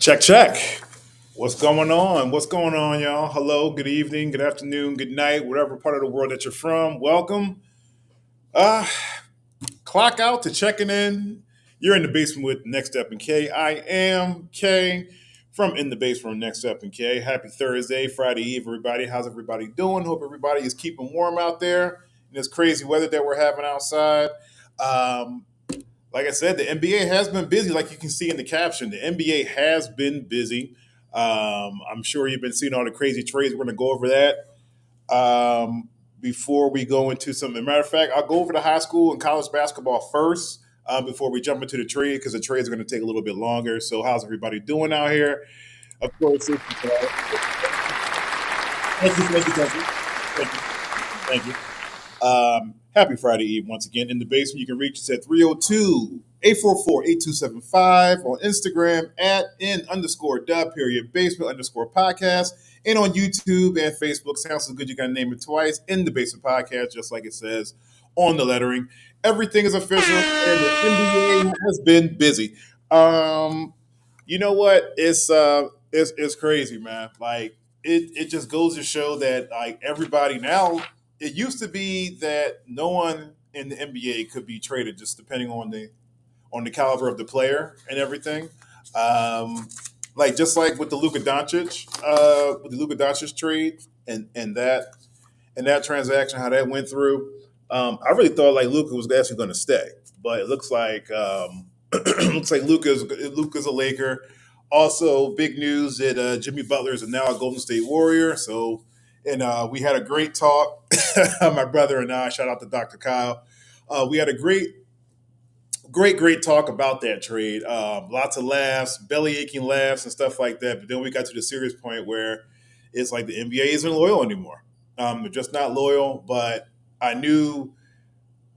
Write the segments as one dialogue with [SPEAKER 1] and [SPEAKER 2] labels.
[SPEAKER 1] Check, check. What's going on? What's going on, y'all? Hello, good evening, good afternoon, good night, whatever part of the world that you're from. Welcome. Uh, Clock out to checking in. You're in the basement with Next Step and K. I am K from In the Basement with Next Step and K. Happy Thursday, Friday Eve, everybody. How's everybody doing? Hope everybody is keeping warm out there in this crazy weather that we're having outside. Um, like I said, the NBA has been busy, like you can see in the caption. The NBA has been busy. I'm sure you've been seeing all the crazy trades. We're going to go over that before we go into some. As a matter of fact, I'll go over the high school and college basketball first before we jump into the trade because the trades are going to take a little bit longer. So, how's everybody doing out here? Of course, thank you. Happy Friday Eve once again. In the basement, you can reach us at 302-844-8275 on Instagram at in_dub_basement_podcast and on YouTube and Facebook. Sounds so good you got to name it twice. In the basement podcast, just like it says on the lettering. Everything is official and the NBA has been busy. You know what? It's crazy, man. Like it just goes to show that like everybody now it used to be that no one in the NBA could be traded just depending on the caliber of the player and everything. Um, like just like with the Luka Doncic trade and that transaction, how that went through. I really thought like Luka was actually going to stay, but it looks like Luka's a Laker. Also, big news that Jimmy Butler is now a Golden State Warrior. So, and we had a great talk. My brother and I, shout out to Dr. Kyle. We had a great talk about that trade. Lots of laughs, belly aching laughs, and stuff like that. But then we got to the serious point where it's like the NBA isn't loyal anymore. They're just not loyal. But I knew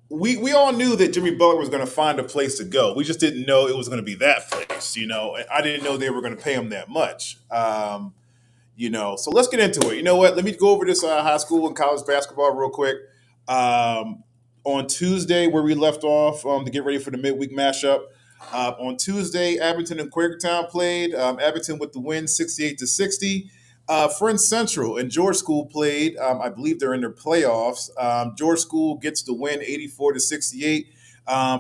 [SPEAKER 1] we all knew that Jimmy Butler was going to find a place to go. We just didn't know it was going to be that place. I didn't know they were going to pay him that much. So let's get into it. You know what? Let me go over this high school and college basketball real quick. Um, on Tuesday, where we left off to get ready for the midweek mashup. On Tuesday, Abington and Quakertown played. Abington with the win, 68-60. Friends Central and George School played. I believe they're in their playoffs. George School gets the win, 84-68.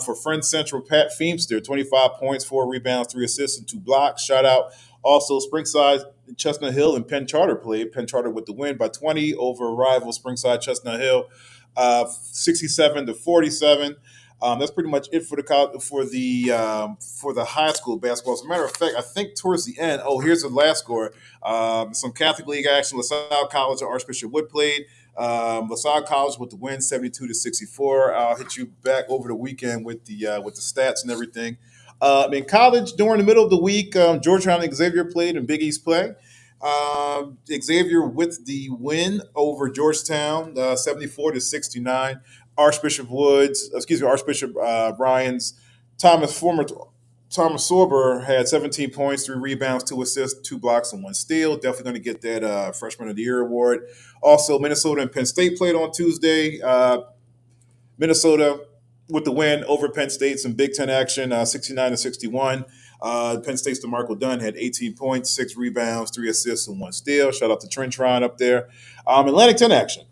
[SPEAKER 1] For Friends Central, Pat Feemster, 25 points, 4 rebounds, 3 assists, and 2 blocks. Shout out. Also, Springside, Chestnut Hill, and Penn Charter played. Penn Charter with the win by 20 over rival Springside Chestnut Hill, 67-47. That's pretty much it for the high school basketball. As a matter of fact, I think towards the end. Oh, here's the last score. Some Catholic League action. LaSalle College and Archbishop Wood played. LaSalle College with the win, 72-64. I'll hit you back over the weekend with the stats and everything. In college, during the middle of the week, Georgetown and Xavier played in Big East play. Xavier with the win over Georgetown, 74-69. Archbishop Ryan's former Thomas Sorber had 17 points, 3 rebounds, 2 assists, 2 blocks, and 1 steal. Definitely going to get that Freshman of the Year award. Also, Minnesota and Penn State played on Tuesday. Minnesota with the win over Penn State, some Big Ten action, 69-61. Penn State's DeMarco Dunn had 18 points, 6 rebounds, 3 assists, and 1 steal. Shout out to Trent Tryon up there. Atlantic 10 action.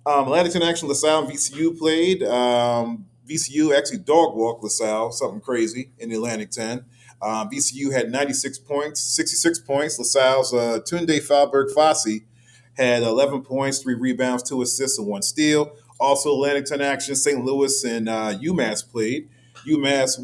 [SPEAKER 1] LaSalle and VCU played. VCU actually dog walked LaSalle, something crazy in the Atlantic 10. VCU had 96 points, 66 points. LaSalle's Tunde Falberg Fossey had 11 points, 3 rebounds, 2 assists, and 1 steal. Also, Atlantic 10 action, St. Louis and UMass played. UMass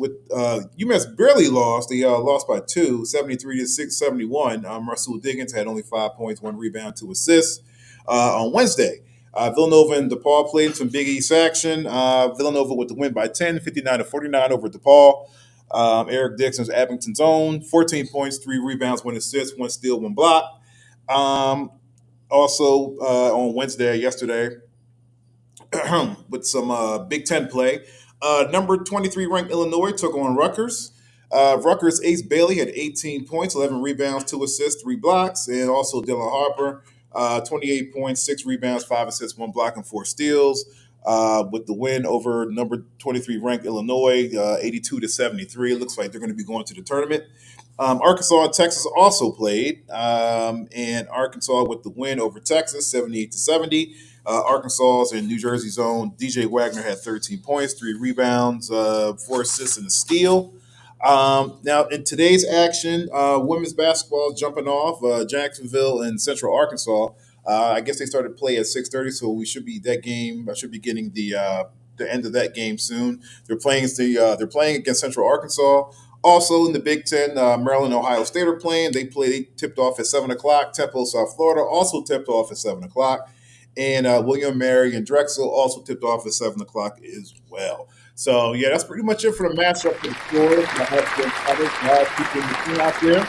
[SPEAKER 1] barely lost. They lost by 2, 73-71. Russell Diggins had only 5 points, 1 rebound, 2 assists. On Wednesday, Villanova and DePaul played some Big East action. Villanova with the win by 10, 59-49 over DePaul. Eric Dixon's Abington's own, 14 points, 3 rebounds, 1 assist, 1 steal, 1 block. Also, on yesterday, with some Big Ten play. Number 23 ranked Illinois took on Rutgers. Rutgers Ace Bailey had 18 points, 11 rebounds, 2 assists, 3 blocks, and also Dylan Harper, 28 points, 6 rebounds, 5 assists, 1 block, and 4 steals. with the win over number 23 ranked Illinois, 82-73. It looks like they're going to be going to the tournament. Arkansas and Texas also played, and Arkansas with the win over Texas, 78-70. Arkansas's in New Jersey's own DJ Wagner had 13 points, 3 rebounds, 4 assists, and a steal. Now, in today's action, women's basketball is jumping off. Jacksonville and Central Arkansas. I guess they started play at 6:30, so we should be that game. I should be getting the end of that game soon. They're playing against Central Arkansas. Also in the Big Ten, Maryland, and Ohio State are playing. They tipped off at 7 o'clock. Temple, South Florida also tipped off at 7 o'clock, and William Mary and Drexel also tipped off at 7 o'clock as well. So yeah, that's pretty much it for the matchup for the Florida. I have people out there.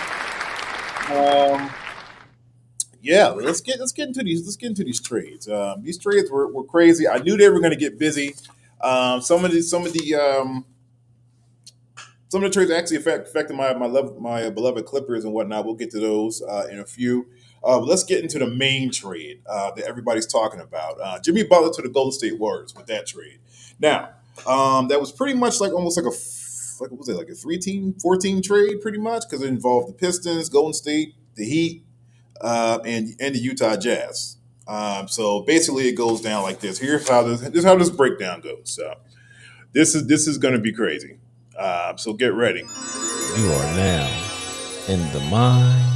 [SPEAKER 1] Yeah, let's get into these trades. These trades were crazy. I knew they were going to get busy. Some of the trades actually affected my beloved Clippers and whatnot. We'll get to those in a few. But let's get into the main trade that everybody's talking about. Jimmy Butler to the Golden State Warriors with that trade. Now, that was pretty much like almost like like what was it, like a 3-team, 4-team trade, pretty much, because it involved the Pistons, Golden State, the Heat, and the Utah Jazz. So basically, it goes down like this. Here's how this breakdown goes. So this is going to be crazy. So get ready.
[SPEAKER 2] You are now in the mind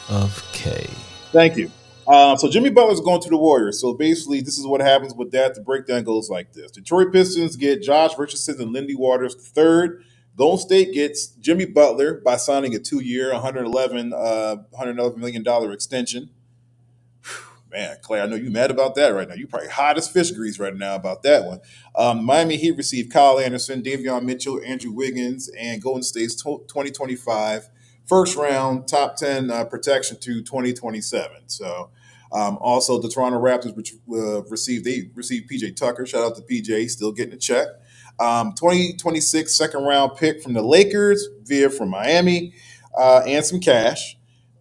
[SPEAKER 2] of K.
[SPEAKER 1] Thank you. So Jimmy Butler's going to the Warriors. So basically, this is what happens with that. The breakdown goes like this: Detroit Pistons get Josh Richardson and Lindy Waters third. Golden State gets Jimmy Butler by signing a 2-year, $111 million extension. Man, Clay, I know you mad about that right now. You probably hot as fish grease right now about that one. Miami Heat received Kyle Anderson, Davion Mitchell, Andrew Wiggins, and Golden State's 2025 first round top 10 protection to 2027. So also the Toronto Raptors received PJ Tucker. Shout out to PJ, still getting a check. 2026 second round pick from the Lakers from Miami, and some cash.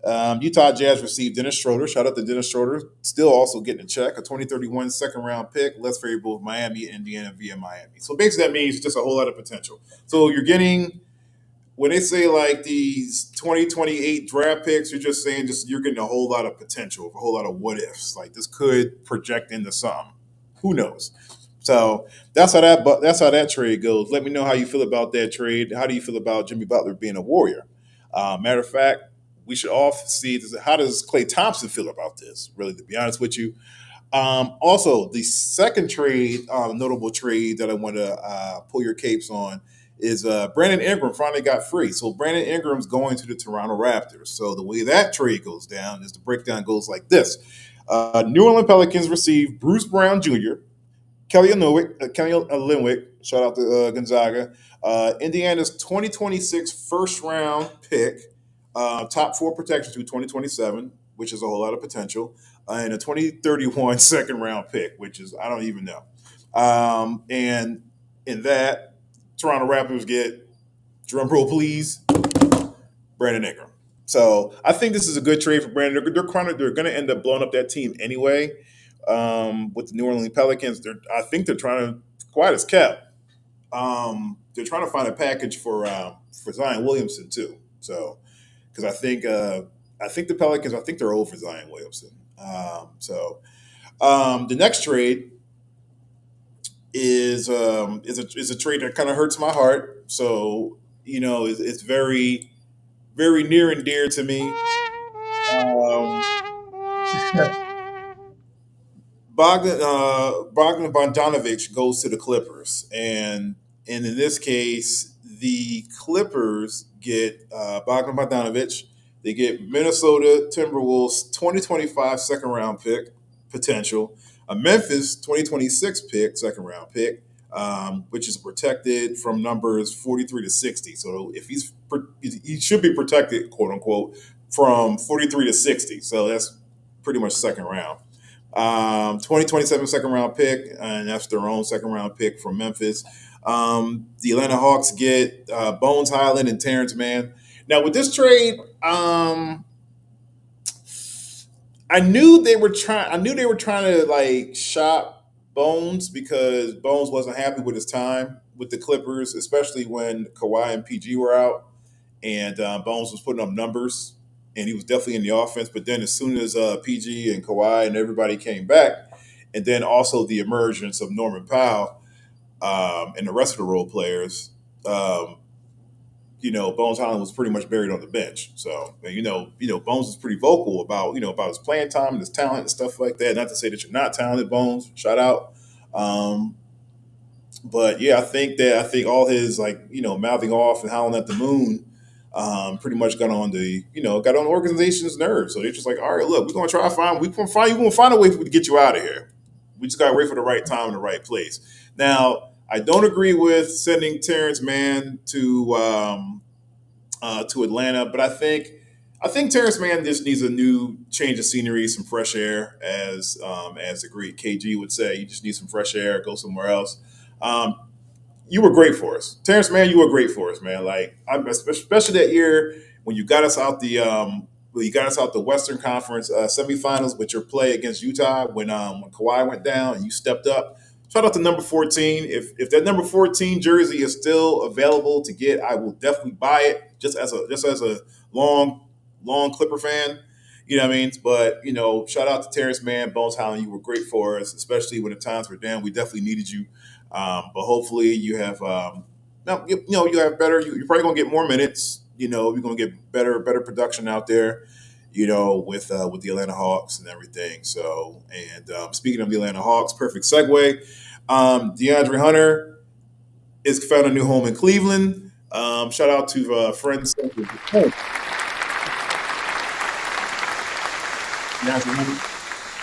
[SPEAKER 1] Utah Jazz received Dennis Schroeder. Shout out to Dennis Schroeder. Still also getting a check. A 2031 second round pick, less favorable of Miami, Indiana via Miami. So basically that means just a whole lot of potential. So you're getting, when they say like these 2028 draft picks, you're just saying you're getting a whole lot of potential, a whole lot of what ifs. Like this could project into something. Who knows? So that's how that trade goes. Let me know how you feel about that trade. How do you feel about Jimmy Butler being a Warrior? Matter of fact, we should all see this. How does Klay Thompson feel about this? Really, to be honest with you. Also, the second trade, notable trade that I want to pull your capes on is Brandon Ingram finally got free. So Brandon Ingram's going to the Toronto Raptors. So the way that trade goes down is the breakdown goes like this. New Orleans Pelicans receive Bruce Brown Jr., Kelly Olynyk, shout out to Gonzaga, Indiana's 2026 first round pick, top 4 protection to 2027, which is a whole lot of potential, and a 2031 second round pick, which is, I don't even know. And in that, Toronto Raptors get, drum roll please, Brandon Ingram. So I think this is a good trade for Brandon. They're going to end up blowing up that team anyway. With the New Orleans Pelicans, I think they're trying to, quiet as kept. They're trying to find a package for Zion Williamson too. So because I think the Pelicans, I think they're over Zion Williamson. The next trade is a trade that kind of hurts my heart. So it's very, very near and dear to me. Um, Bogdan Bogdanovic goes to the Clippers, and in this case, the Clippers get Bogdan Bogdanovic. They get Minnesota Timberwolves 2025 second round pick potential, a Memphis 2026 pick second round pick, which is protected from numbers 43 to 60. So if he should be protected, quote unquote, from 43 to 60. So that's pretty much second round. 2027 second round pick, and that's their own second round pick from Memphis. The Atlanta Hawks get Bones Highland and Terrence Mann. Now with this trade, I knew they were trying to like shop Bones because Bones wasn't happy with his time with the Clippers, especially when Kawhi and PG were out, and Bones was putting up numbers, and he was definitely in the offense. But then as soon as PG and Kawhi and everybody came back, and then also the emergence of Norman Powell and the rest of the role players, um, Bones Holland was pretty much buried on the bench. So, Bones is pretty vocal about about his playing time and his talent and stuff like that. Not to say that you're not talented, Bones. Shout out. Um, but yeah, I think all his mouthing off and howling at the moon, pretty much got on the organization's nerves. So they're just like, all right, look, we're gonna find a way to get you out of here. We just gotta wait for the right time and the right place. Now, I don't agree with sending Terrence Mann to Atlanta, but I think Terrence Mann just needs a new change of scenery, some fresh air, as the great KG would say. You just need some fresh air, go somewhere else. Um, you were great for us, Terrence Mann. You were great for us, man. Like especially that year when you got us out the Western Conference semifinals with your play against Utah when Kawhi went down and you stepped up. Shout out to number 14. If that number 14 jersey is still available to get, I will definitely buy it just as a long Clipper fan. You know what I mean? But shout out to Terrence Mann, Bones Holland. You were great for us, especially when the times were down. We definitely needed you. But hopefully you have no, you have better. You're probably gonna get more minutes. You're gonna get better production out there. With the Atlanta Hawks and everything. So, and speaking of the Atlanta Hawks, perfect segue. DeAndre Hunter is found a new home in Cleveland. Shout out to friends. DeAndre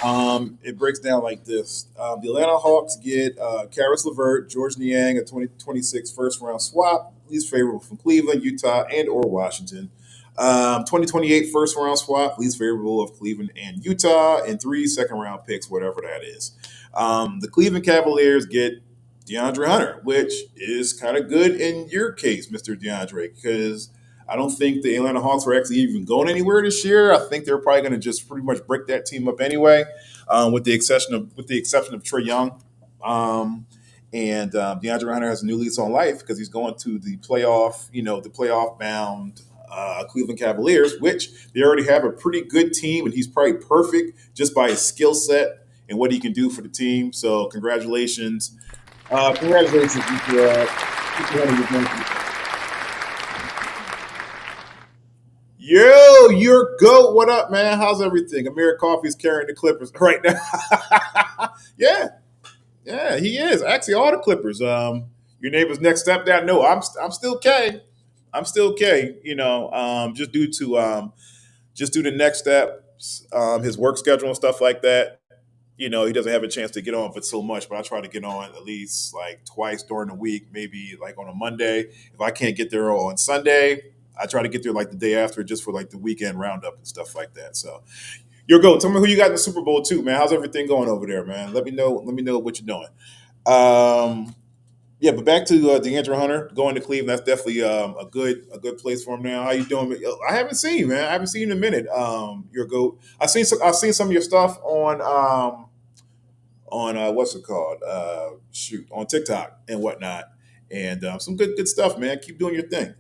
[SPEAKER 1] Hunter. It breaks down like this. The Atlanta Hawks get Karis LeVert, George Niang, a 2026 first round swap, least favorable from Cleveland, Utah, and or Washington. 2028 first round swap, least favorable of Cleveland and Utah, and 3 second round picks, whatever that is. The Cleveland Cavaliers get DeAndre Hunter, which is kind of good in your case, Mr. DeAndre, because I don't think the Atlanta Hawks were actually even going anywhere this year. I think they're probably going to just pretty much break that team up anyway, with the exception of Trey Young. And DeAndre Hunter has a new lease on life because he's going to the playoff bound Cleveland Cavaliers, which they already have a pretty good team, and he's probably perfect just by his skill set and what he can do for the team. So congratulations, Mr. Hunter. Yo, your goat. What up, man? How's everything? Amir Coffey's carrying the Clippers right now. Yeah, yeah, he is. Actually, all the Clippers. Your neighbor's next step down. No, I'm still K. I'm still K. Just due to next steps, his work schedule and stuff like that. He doesn't have a chance to get on for so much, but I try to get on at least like twice during the week, maybe like on a Monday. If I can't get there on Sunday, I try to get there like the day after just for like the weekend roundup and stuff like that. So your go. Tell me who you got in the Super Bowl too, man. How's everything going over there, man? Let me know. Let me know what you're doing. Um, yeah, but back to DeAndre Hunter going to Cleveland. That's definitely a good place for him now. How you doing? I haven't seen you, man. I haven't seen you in a minute. Your goat. I've seen some of your stuff on what's it called? On TikTok and whatnot, and some good stuff, man. Keep doing your thing.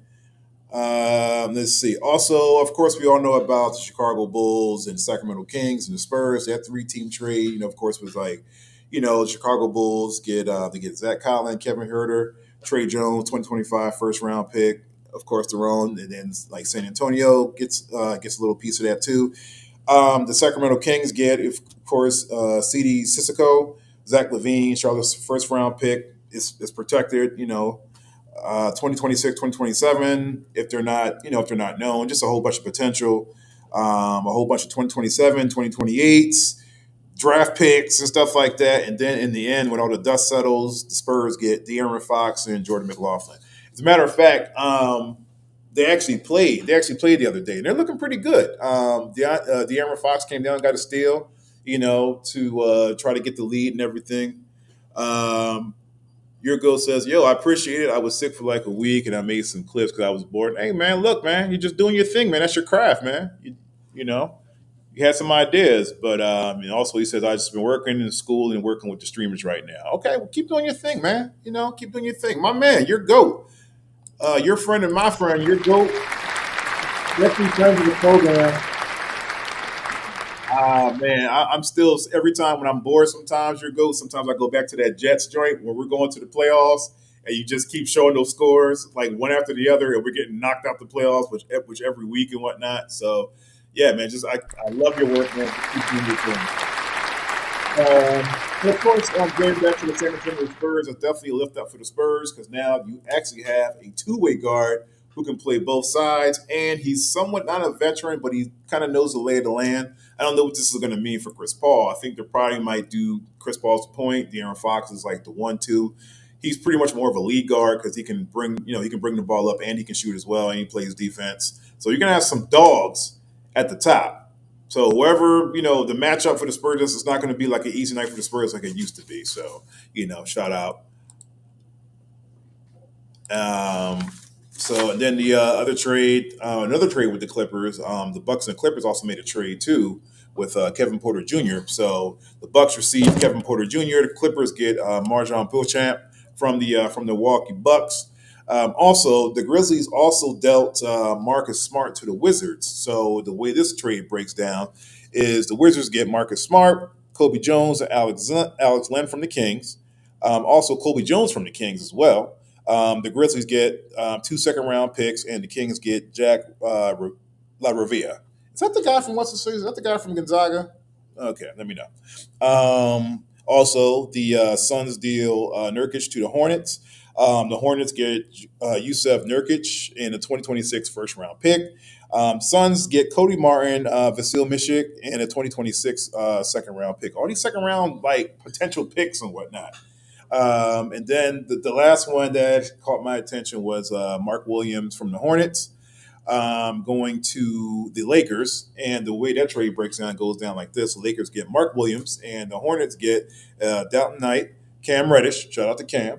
[SPEAKER 1] Let's see. Also, of course, we all know about the Chicago Bulls and Sacramento Kings and the Spurs. That three-team trade, of course, was like, the Chicago Bulls they get Zach Collin, Kevin Herter, Trey Jones, 2025 first round pick. Of course, their own, and then like San Antonio gets a little piece of that too. The Sacramento Kings get, of course, CD Sissoko, Zach Levine, Charlotte's first round pick is protected. 2026, 2027, if they're not known, just a whole bunch of potential, a whole bunch of 2027, 2028s, draft picks and stuff like that. And then in the end, when all the dust settles, the Spurs get De'Aaron Fox and Jordan McLaughlin. As a matter of fact, they actually played. They actually played the other day, and they're looking pretty good. De'Aaron Fox came down, and got a steal, to try to get the lead and everything. Um, your girl says, "Yo, I appreciate it. I was sick for like a week, and I made some clips because I was bored. Hey, man, look, man, you're just doing your thing, man. That's your craft, man. You know, he had some ideas, but and also he says I just been working in school and working with the streamers right now. Okay, well, keep doing your thing, man. Keep doing your thing, my man. You're goat. Your friend and my friend. You're goat. Definitely friends of the program. Man, I'm still every time when I'm bored. Sometimes you're goat. Sometimes I go back to that Jets joint when we're going to the playoffs, and you just keep showing those scores like one after the other, and we're getting knocked out the playoffs, which every week and whatnot. So, yeah, man, I love your work, man. Just keep doing your thing. And of course, going back to the San Antonio Spurs, it's definitely a lift up for the Spurs because now you actually have a two-way guard who can play both sides, and he's somewhat not a veteran, but he kind of knows the lay of the land. I don't know what this is going to mean for Chris Paul. I think they probably might do Chris Paul's point. De'Aaron Fox is like the 1-2. He's pretty much more of a lead guard because he can bring the ball up and he can shoot as well, and he plays defense. So you're gonna have some dogs at the top. So whoever the matchup for the Spurs is not going to be like an easy night for the Spurs like it used to be. So shout out. Um, so and then the other trade, another trade with the Clippers. The Bucks and Clippers also made a trade too with Kevin Porter Jr. So the Bucks receive Kevin Porter Jr. The Clippers get Marjon Beauchamp from the Milwaukee Bucks. Also, the Grizzlies also dealt Marcus Smart to the Wizards. So the way this trade breaks down is the Wizards get Marcus Smart, Kobe Jones, and Alex Len from the Kings. Also, Kobe Jones from the Kings as well. The Grizzlies get 2 second-round picks, and the Kings get Jack La Ravia. Is that the guy from what's the series? Is that the guy from Gonzaga? Okay, let me know. Also, the Suns deal Nurkic to the Hornets. The Hornets get Yusef Nurkic in a 2026 first-round pick. Suns get Cody Martin, Vasil Mishik, and a 2026 second-round pick. All these second-round like potential picks and whatnot. And then the last one that caught my attention was Mark Williams from the Hornets going to the Lakers. And the way that trade breaks down goes down like this: the Lakers get Mark Williams, and the Hornets get Dalton Knight, Cam Reddish. Shout out to Cam.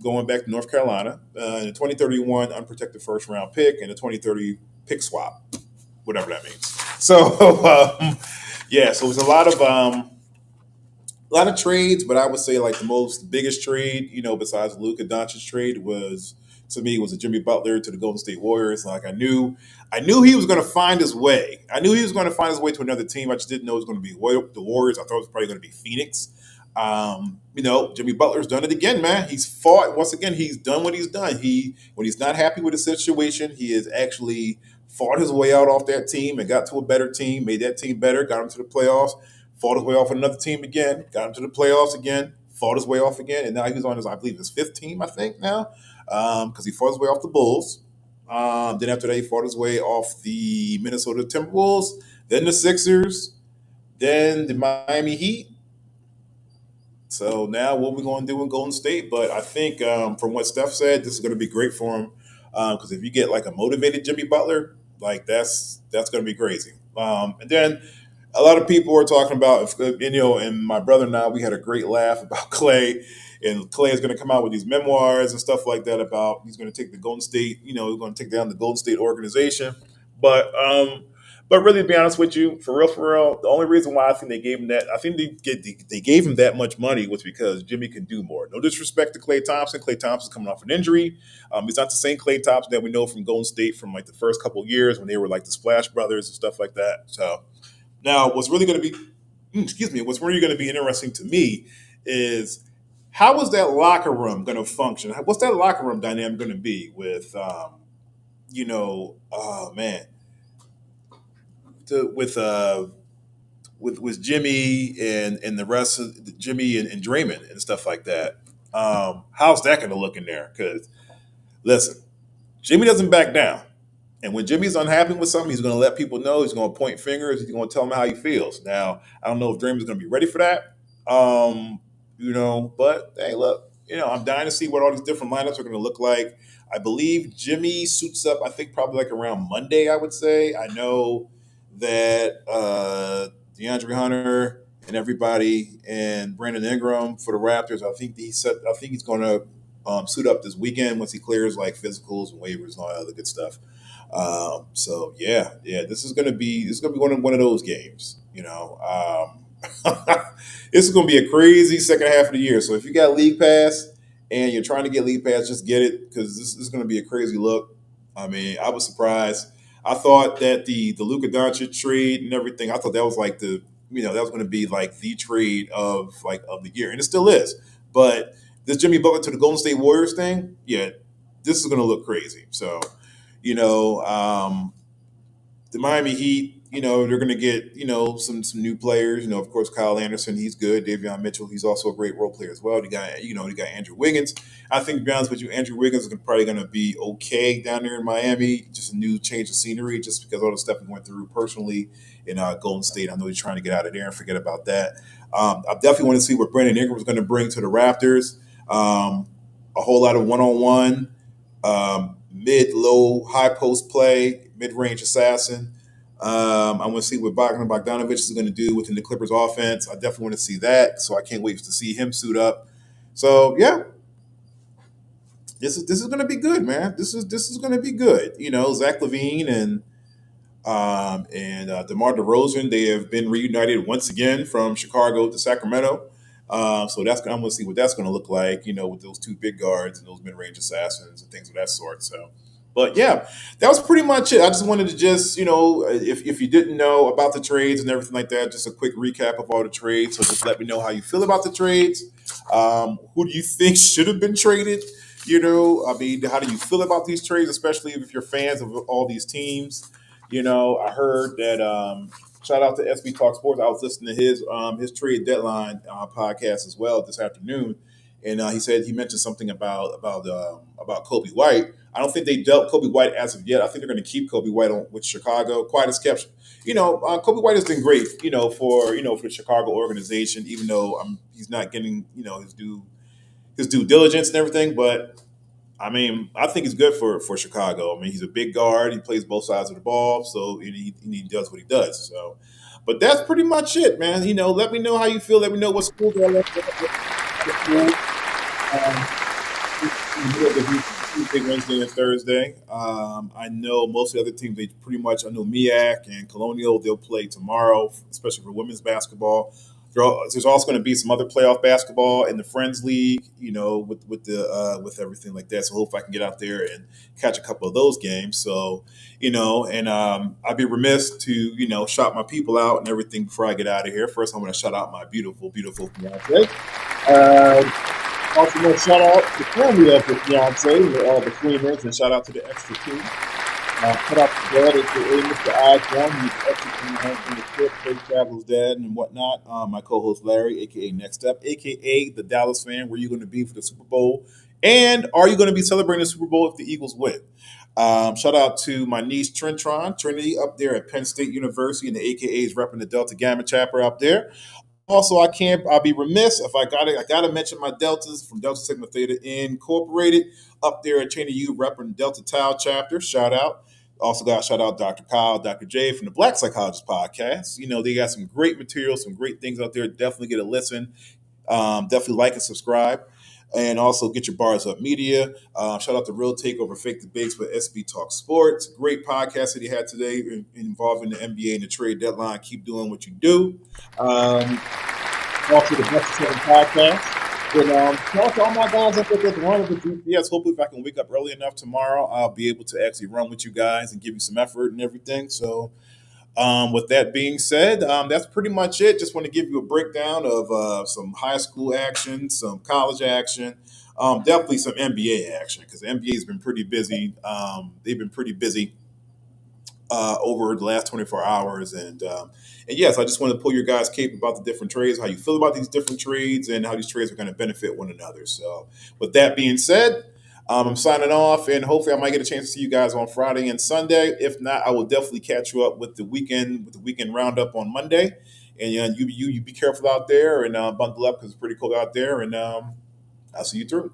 [SPEAKER 1] Going back to North Carolina, and a 2031 unprotected first round pick and a 2030 pick swap, whatever that means. So, yeah, so it was a lot of trades, but I would say like the most biggest trade, besides Luka Doncic's trade was to me was a Jimmy Butler to the Golden State Warriors. Like I knew he was going to find his way. I knew he was going to find his way to another team. I just didn't know it was going to be the Warriors. I thought it was probably going to be Phoenix. Jimmy Butler's done it again, man. He's fought once again. He's done what he's done. When he's not happy with the situation, he has actually fought his way out off that team and got to a better team, made that team better, got him to the playoffs, fought his way off another team again, got him to the playoffs again, fought his way off again, and now he's on I believe, his fifth team, I think now, because he fought his way off the Bulls. Then after that, he fought his way off the Minnesota Timberwolves, then the Sixers, then the Miami Heat. So now what we're going to do in Golden State? But I think from what Steph said, this is going to be great for him because if you get like a motivated Jimmy Butler, like that's going to be crazy. And then a lot of people are talking about, and my brother and I, we had a great laugh about Clay, and Clay is going to come out with these memoirs and stuff like that about he's going to take the Golden State, he's going to take down the Golden State organization. But but really, to be honest with you, for real, the only reason why I think they gave him that, I think they gave him that much money was because Jimmy can do more. No disrespect to Klay Thompson. Klay Thompson's coming off an injury. He's not the same Klay Thompson that we know from Golden State from like the first couple of years when they were like the Splash Brothers and stuff like that. So now, what's really going to be interesting to me is how is that locker room going to function? What's that locker room dynamic going to be with, oh man, with with Jimmy and the rest of Jimmy and Draymond and stuff like that. How's that going to look in there? Because listen, Jimmy doesn't back down. And when Jimmy's unhappy with something, he's going to let people know. He's going to point fingers. He's going to tell them how he feels. Now, I don't know if Draymond's going to be ready for that. But hey, look, I'm dying to see what all these different lineups are going to look like. I believe Jimmy suits up, I think probably like around Monday, I would say. I know that DeAndre Hunter and everybody and Brandon Ingram for the Raptors, I think he's going to suit up this weekend once he clears like physicals and waivers and all that other good stuff. So yeah, this is gonna be one of those games. This is gonna be a crazy second half of the year. So if you got league pass and you're trying to get league pass, just get it because this is gonna be a crazy look. I mean, I was surprised. I thought that the Luka Doncic trade and everything. I thought that was like that was going to be like the trade of the year, and it still is. But this Jimmy Butler to the Golden State Warriors thing, yeah, this is going to look crazy. So you know, the Miami Heat, they're going to get some new players. Of course, Kyle Anderson, he's good. Davion Mitchell, he's also a great role player as well. You got Andrew Wiggins. I think to be honest with you, Andrew Wiggins is probably going to be okay down there in Miami. Just a new change of scenery, just because all the stuff he went through personally in Golden State. I know he's trying to get out of there and forget about that. I definitely want to see what Brandon Ingram is going to bring to the Raptors. A whole lot of one-on-one, mid, low, high post play, mid range assassin. I want to see what Bogdanovich is going to do within the Clippers offense. I definitely want to see that. So I can't wait to see him suit up. So yeah, this is going to be good, man. This is going to be good. Zach Levine and DeMar DeRozan, they have been reunited once again from Chicago to Sacramento. So I'm going to see what that's going to look like, with those two big guards and those mid-range assassins and things of that sort. So, but yeah, that was pretty much it. I just wanted to just, if you didn't know about the trades and everything like that, just a quick recap of all the trades. So just let me know how you feel about the trades. Who do you think should have been traded? I mean, how do you feel about these trades, especially if you're fans of all these teams? I heard that. Shout out to SB Talk Sports. I was listening to his trade deadline podcast as well this afternoon, and he mentioned something about Kobe White. I don't think they dealt Kobe White as of yet. I think they're going to keep Kobe White with Chicago. Quite as kept. Kobe White has been great. For the Chicago organization, even though he's not getting his due diligence and everything, but I mean, I think he's good for Chicago. I mean, he's a big guard. He plays both sides of the ball, so he does what he does. So, but that's pretty much it, man. Let me know how you feel. Let me know what schools are left. In the middle of the week, Tuesday, Wednesday, and Thursday. I know most of the other teams. I know MEAC and Colonial. They'll play tomorrow, especially for women's basketball. There's also going to be some other playoff basketball in the Friends League, with everything like that. So hopefully I can get out there and catch a couple of those games. So, and I'd be remiss to shout my people out and everything before I get out of here. First, I'm going to shout out my beautiful, beautiful fiance. Also, want to shout out the family of the fiance, the Freemans, and shout out to the extra team. Put out the dad, aka Mr. Osborne, who's executing home from the trip, Big Travel's dad and whatnot. My co-host Larry, aka Next Up, aka the Dallas fan. Where are you going to be for the Super Bowl? And are you going to be celebrating the Super Bowl if the Eagles win? Shout out to my niece Trinity up there at Penn State University, and the AKA's repping the Delta Gamma chapter up there. Also, I'll be remiss if I gotta mention my Deltas from Delta Sigma Theta Incorporated up there at Cheney U repping Delta Tau chapter. Shout out. Also got to shout out Dr. Kyle, Dr. J from the Black Psychologist podcast. They got some great material, some great things out there. Definitely get a listen. Definitely like and subscribe. And also get your bars up media. Shout out to Real Takeover Fake the Bigs with SB Talk Sports. Great podcast that he had today involving the NBA and the trade deadline. Keep doing what you do. Also the Best Seven podcast. And shout out to all my guys up at the run of the GPS. Hopefully, if I can wake up early enough tomorrow, I'll be able to actually run with you guys and give you some effort and everything. So, with that being said, that's pretty much it. Just want to give you a breakdown of some high school action, some college action, definitely some NBA action because the NBA has been pretty busy. They've been pretty busy over the last 24 hours. And yes, I just want to pull your guys' cape about the different trades, how you feel about these different trades, and how these trades are going to benefit one another. So, with that being said, I'm signing off, and hopefully, I might get a chance to see you guys on Friday and Sunday. If not, I will definitely catch you up with the weekend roundup on Monday. And you be careful out there and bundle up because it's pretty cold out there. And I'll see you through.